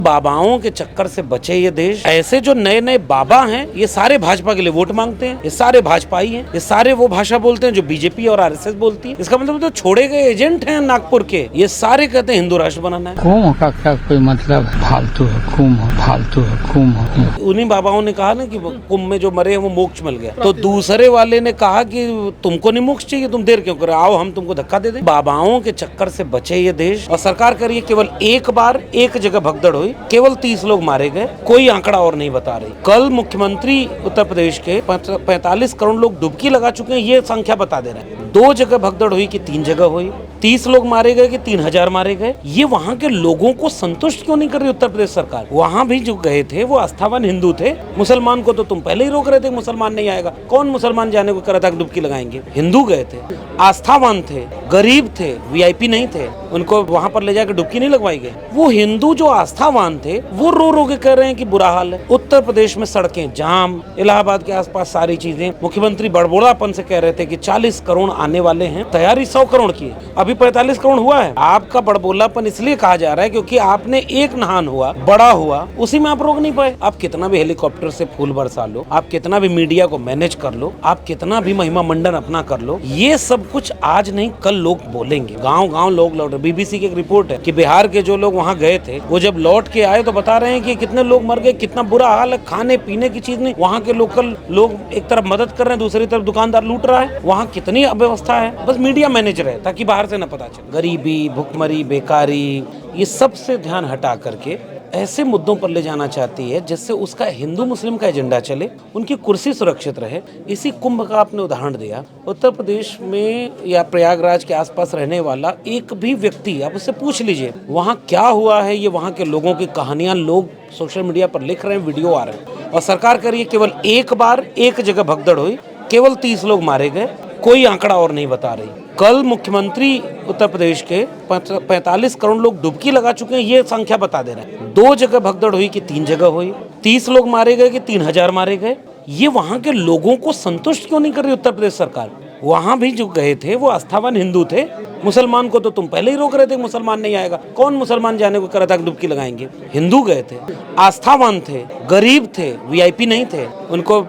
बाबाओं के चक्कर से बचे ये देश। ऐसे जो नए नए बाबा हैं ये सारे भाजपा के लिए वोट मांगते हैं, ये सारे भाजपाई हैं, ये सारे वो भाषा बोलते हैं जो बीजेपी और आरएसएस बोलती है। इसका मतलब तो छोड़े गए एजेंट हैं नागपुर के, ये सारे कहते हैं हिंदू राष्ट्र बनाना है। कुंभ का क्या कोई मतलब है? फालतू है कुंभ, फालतू है कुंभ। उन्हीं बाबाओं ने कहा ना कि कुंभ में जो मरे हैं वो मोक्ष मिल गया, तो दूसरे वाले ने कहा कि तुमको नहीं मोक्ष चाहिए, तुम देर क्यों कर रहे हो, आओ हम तुमको धक्का दे दें। बाबाओं के चक्कर से बचे ये देश। और सरकार करिए केवल एक बार एक जगह भगदड़ हुई, केवल 30 लोग मारे गए, कोई आंकड़ा और नहीं बता रही। कल मुख्यमंत्री उत्तर प्रदेश के 45 करोड़ लोग डुबकी लगा चुके हैं, ये संख्या बता दे रहे हैं। 2 जगह भगदड़ हुई कि 3 जगह हुई, 30 लोग मारे गए कि 3000 मारे गए। ये वहाँ के लोगों को संतुष्ट क्यों नहीं कर रही उत्तर प्रदेश सरकार? वहाँ भी जो गए थे वो आस्थावान हिंदू थे, मुसलमान को तो तुम पहले ही रोक रहे थे, मुसलमान नहीं आएगा। कौन मुसलमान जाने को कर रहा था डुबकी लगाएंगे? हिंदू गए थे, आस्थावान थे, गरीब थे, वीआईपी नहीं थे, उनको वहाँ पर ले जाकर डुबकी नहीं लगवाई गई। वो हिंदू जो आस्थावान थे वो रो रो के कह रहे हैं कि बुरा हाल है। उत्तर प्रदेश में सड़कें जाम, इलाहाबाद के आसपास सारी चीजें। मुख्यमंत्री बड़बोड़ापन से कह रहे थे कि 40 करोड़ आने वाले हैं, तैयारी 100 करोड़ की है, अभी 45 करोड़ हुआ है। आपका बड़बोलापन इसलिए कहा जा रहा है क्योंकि आपने एक नहान हुआ, बड़ा हुआ, उसी में आप रोक नहीं पाए। आप कितना भी हेलीकॉप्टर से फूल बरसा लो, आप कितना भी मीडिया को मैनेज कर लो, आप कितना भी महिमा मंडन अपना कर लो, ये सब कुछ आज नहीं कल लोग बोलेंगे। गाँव गाँव लोग लौट। बीबीसी की एक रिपोर्ट है कि बिहार के जो लोग वहाँ गए थे वो जब लौट के आए तो बता रहे हैं कि कितने लोग मर गए, कितना बुरा हाल है, खाने पीने की चीज नहीं। वहाँ के लोकल लोग एक तरफ मदद कर रहे हैं, दूसरी तरफ दुकानदार लूट रहा है। वहाँ कितनी अव्यवस्था है, बस मीडिया मैनेज रहे ताकि बाहर से न पता चले। गरीबी, भुखमरी, बेकारी, ये सब से ध्यान हटा करके ऐसे मुद्दों पर ले जाना चाहती है जिससे उसका हिंदू मुस्लिम का एजेंडा चले, उनकी कुर्सी सुरक्षित रहे। इसी कुंभ का आपने उदाहरण दिया। उत्तर प्रदेश में या प्रयागराज के आसपास रहने वाला एक भी व्यक्ति, आप उससे पूछ लीजिए वहाँ क्या हुआ है। ये वहाँ के लोगों की कहानियां लोग सोशल मीडिया पर लिख रहे हैं, वीडियो आ रहे हैं। और सरकार करिए केवल एक बार एक जगह भगदड़ हुई, केवल 30 लोग मारे गए, कोई आंकड़ा और नहीं बता रही। कल मुख्यमंत्री उत्तर प्रदेश के 45 करोड़ लोग डुबकी लगा चुके हैं, ये संख्या बता दे रहे हैं। 2 जगह भगदड़ हुई कि 3 जगह हुई, 30 लोग मारे गए कि 3000 मारे गए। ये वहाँ के लोगों को संतुष्ट क्यों नहीं कर रही उत्तर प्रदेश सरकार? वहाँ भी जो गए थे वो आस्थावान हिंदू थे, मुसलमान को तो तुम पहले ही रोक रहे थे, मुसलमान नहीं आएगा। कौन मुसलमान जाने को कर रहा था डुबकी लगाएंगे? हिंदू गए थे, आस्थावान थे, गरीब थे, वीआईपी नहीं थे, उनको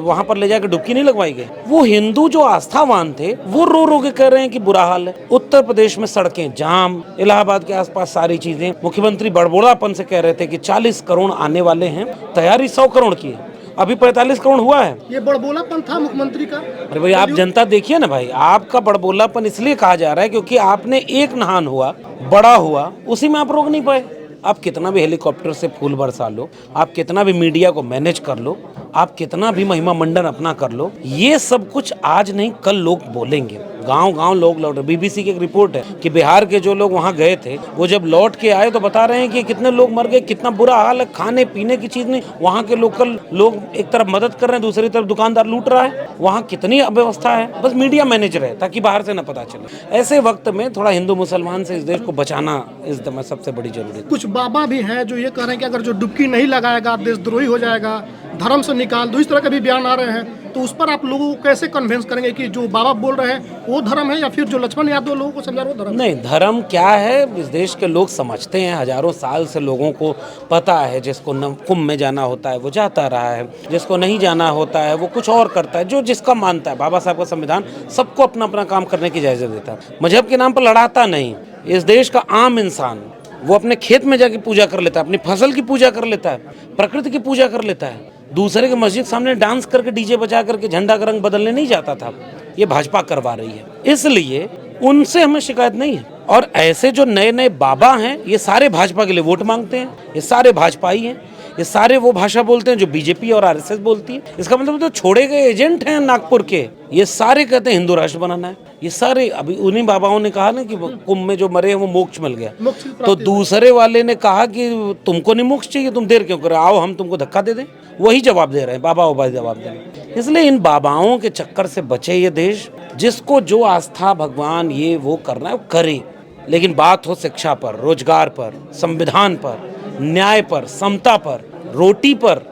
वहाँ पर ले जाकर डुबकी नहीं लगवाई गई। वो हिंदू जो आस्थावान थे वो रो रो के कह रहे हैं कि बुरा हाल है। उत्तर प्रदेश में सड़कें जाम, इलाहाबाद के आसपास सारी चीजें। मुख्यमंत्री बड़बोड़ापन से कह रहे थे कि 40 करोड़ आने वाले हैं, तैयारी 100 करोड़ की है, अभी 45 करोड़ हुआ है। ये बड़बोलापन था मुख्यमंत्री का। अरे भाई आप जनता देखिए ना भाई, आपका बड़बोलापन इसलिए कहा जा रहा है क्योंकि आपने एक नहान हुआ, बड़ा हुआ, उसी में आप रोक नहीं पाए। आप कितना भी हेलीकॉप्टर से फूल बरसा लो, आप कितना भी मीडिया को मैनेज कर लो, आप कितना भी महिमा मंडन अपना कर लो, ये सब कुछ आज नहीं कल लोग बोलेंगे। गांव गांव लोग लौट। बीबीसी की एक रिपोर्ट है कि बिहार के जो लोग वहाँ गए थे वो जब लौट के आए तो बता रहे हैं कि कितने लोग मर गए, कितना बुरा हाल है, खाने पीने की चीज नहीं। वहाँ के लोकल लोग एक तरफ मदद कर रहे हैं, दूसरी तरफ दुकानदार लूट रहा है। वहाँ कितनी अव्यवस्था है, बस मीडिया मैनेज रहे ताकि बाहर से न पता चले। ऐसे वक्त में थोड़ा हिंदू मुसलमान से इस देश को बचाना इस समय सबसे बड़ी जरूरत। कुछ बाबा भी हैं जो ये कह रहे हैं कि अगर जो डुबकी नहीं लगाएगा देशद्रोही हो जाएगा, धर्म से निकाल दो, इस तरह के भी बयान आ रहे हैं। तो उस पर आप लोगों को कैसे कन्विंस करेंगे कि जो बाबा बोल रहे हैं वो धर्म है, या फिर जो लक्ष्मण यादव लोगों को समझा वो धर्म? नहीं, धर्म क्या है इस देश के लोग समझते हैं। हजारों साल से लोगों को पता है। जिसको कुंभ में जाना होता है वो जाता रहा है, जिसको नहीं जाना होता है वो कुछ और करता है, जो जिसका मानता है। बाबा साहब का संविधान सबको अपना अपना काम करने की इजाजत देता है। मजहब के नाम पर लड़ाता नहीं। इस देश का आम इंसान वो अपने खेत में जाके पूजा कर लेता है, अपनी फसल की पूजा कर लेता है, प्रकृति की पूजा कर लेता है। दूसरे के मस्जिद सामने डांस करके डीजे बजा करके झंडा का रंग बदलने नहीं जाता था। ये भाजपा करवा रही है, इसलिए उनसे हमें शिकायत नहीं है। और ऐसे जो नए नए बाबा हैं ये सारे भाजपा के लिए वोट मांगते हैं, ये सारे भाजपाई हैं, ये सारे वो भाषा बोलते हैं जो बीजेपी और आरएसएस बोलती है। इसका मतलब तो छोड़े गए एजेंट हैं नागपुर के, ये सारे कहते हैं हिंदू राष्ट्र बनाना है। ये सारे अभी उन्हीं बाबाओं ने कहा ना कि कुंभ में जो मरे हैं वो मोक्ष मिल गया, तो दूसरे वाले ने कहा कि तुमको नहीं मोक्ष चाहिए, तुम देर क्यों कर रहे हो, आओ हम तुमको धक्का दे दें। वही जवाब दे रहे हैं, बाबा जवाब दे रहे हैं। इसलिए इन बाबाओं के चक्कर से बचे ये देश। जिसको जो आस्था भगवान ये वो करना है वो करे, लेकिन बात हो शिक्षा पर, रोजगार पर, संविधान पर, न्याय पर, समता पर, रोटी पर,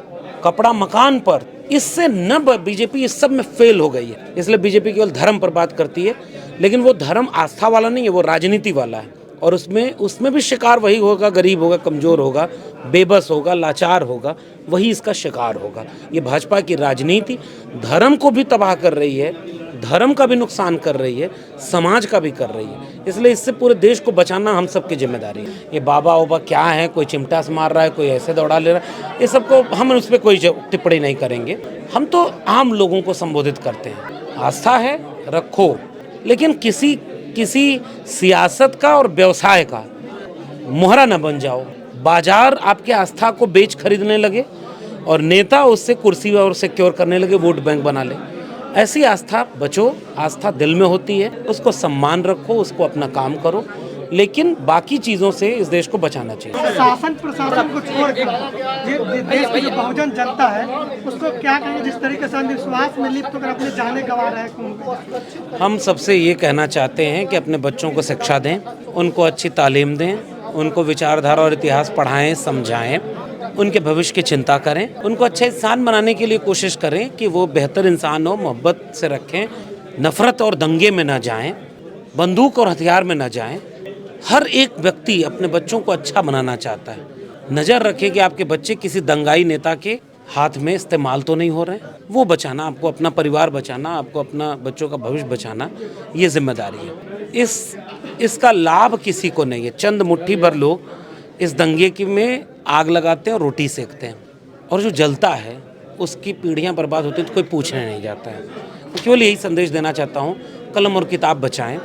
कपड़ा मकान पर, इससे न बीजेपी इस सब में फेल हो गई है। इसलिए बीजेपी केवल धर्म पर बात करती है, लेकिन वो धर्म आस्था वाला नहीं है, वो राजनीति वाला है। और उसमें भी शिकार वही होगा, गरीब होगा, कमज़ोर होगा, बेबस होगा, लाचार होगा, वही इसका शिकार होगा। ये भाजपा की राजनीति धर्म को भी तबाह कर रही है, धर्म का भी नुकसान कर रही है, समाज का भी कर रही है। इसलिए इससे पूरे देश को बचाना हम सबकी जिम्मेदारी है। ये बाबा ओबा क्या है, कोई चिमटा से मार रहा है, कोई ऐसे दौड़ा ले रहा है, ये सबको हम उस पर कोई टिप्पणी नहीं करेंगे। हम तो आम लोगों को संबोधित करते हैं, आस्था है रखो, लेकिन किसी सियासत का और व्यवसाय का मोहरा न बन जाओ। बाजार आपके आस्था को बेच खरीदने लगे और नेता उससे कुर्सी और सिक्योर करने लगे, वोट बैंक बना ले। ऐसी आस्था बचो, आस्था दिल में होती है, उसको सम्मान रखो, उसको अपना काम करो, लेकिन बाकी चीज़ों से इस देश को बचाना चाहिए। शासन प्रशासन को छोड़कर देश की जो बहुजन जनता है उसको क्या कहेंगे, जिस तरीके से अंधविश्वास में लिप्त होकर अपने जाने गंवा रहे हैं? हम सबसे ये कहना चाहते हैं कि अपने बच्चों को शिक्षा दें, उनको अच्छी तालीम दें, उनको विचारधारा और इतिहास पढ़ाएं, समझाएं, उनके भविष्य की चिंता करें, उनको अच्छा इंसान बनाने के लिए कोशिश करें कि वो बेहतर इंसान हो, मोहब्बत से रखें, नफ़रत और दंगे में ना जाएं, बंदूक और हथियार में ना जाएं। हर एक व्यक्ति अपने बच्चों को अच्छा बनाना चाहता है। नज़र रखें कि आपके बच्चे किसी दंगाई नेता के हाथ में इस्तेमाल तो नहीं हो रहे हैं। वो बचाना, आपको अपना परिवार बचाना, आपको अपना बच्चों का भविष्य बचाना, ये जिम्मेदारी है। इसका लाभ किसी को नहीं है। चंद मुट्ठी भर लोग इस दंगे में आग लगाते हैं और रोटी सेकते हैं, और जो जलता है उसकी पीढ़ियां बर्बाद होती हैं तो कोई पूछने नहीं जाता है। तो केवल यही संदेश देना चाहता हूँ, कलम और किताब बचाएं,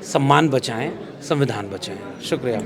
सम्मान बचाएं, संविधान बचाएं। शुक्रिया।